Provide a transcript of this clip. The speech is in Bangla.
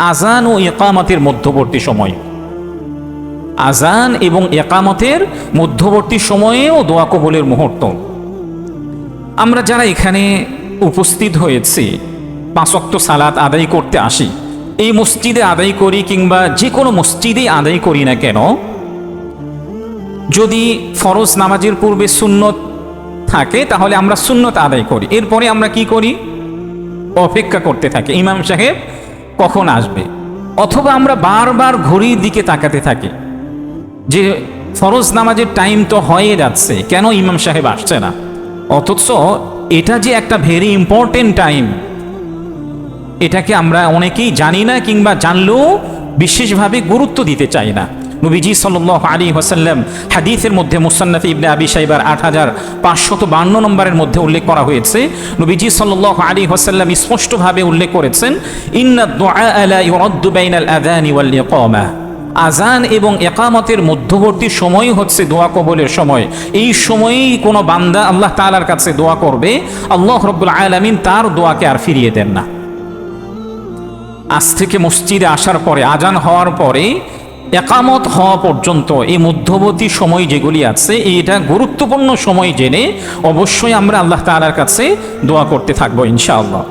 আজান ও ইকামতের মধ্যবর্তী সময়, আজান এবং ইকামতের মধ্যবর্তী সময়েও দোয়া কবুলের মুহূর্ত। আমরা যারা এখানে উপস্থিত হয়েছি, 5 ওয়াক্ত সালাত আদায় করতে আসি, এই মসজিদে আদায় করি কিংবা যে কোনো মসজিদে আদায় করি না কেন, যদি ফরজ নামাজের পূর্বে সুন্নত থাকে তাহলে আমরা সুন্নত আদায় করি। এরপরে আমরা কি করি? অপেক্ষা করতে থাকি ইমাম সাহেব কখন আসবে, অথবা আমরা বারবার ঘড়ির দিকে তাকাতে থাকি যে ফরজ নামাজের টাইম তো হয়ে যাচ্ছে, কেন ইমাম সাহেব আসছে না? অথচ এটা যে একটা ভেরি ইম্পর্টেন্ট টাইম, এটাকে আমরা অনেকেই জানি না কিংবা জানলেও বিশেষভাবে গুরুত্ব দিতে চাই না। নবীজি সাল্লাল্লাহু আলাইহি ওয়াসাল্লাম হাদিসের মধ্যে মুসান্নাফ ইবনে আবি শাইবার 8552 নম্বরের মধ্যে উল্লেখ করা হয়েছে, নবীজি সাল্লাল্লাহু আলাইহি ওয়াসাল্লাম স্পষ্টভাবে উল্লেখ করেছেন, ইন্না দুআ লা ইউরাদ্দু বাইনাল আযানি ওয়াল ইকামা, আজান এবং ইকামতের মধ্যবর্তী সময় হচ্ছে দোয়া কবুলের সময়। এই সময়েই কোনো বান্দা আল্লাহ তাআলার কাছে দোয়া করবে, আল্লাহ রাব্বুল আলামিন তার দোয়াকে আর ফিরিয়ে দেন না। আজ থেকে মসজিদে আসার পরে, আজান হওয়ার পরে একামত হওয়া পর্যন্ত এই মধ্যবর্তী সময় যেগুলি আছে, এটা গুরুত্বপূর্ণ সময় জেনে অবশ্যই আমরা আল্লাহ তাআলার কাছে দোয়া করতে থাকবো ইনশাআল্লাহ।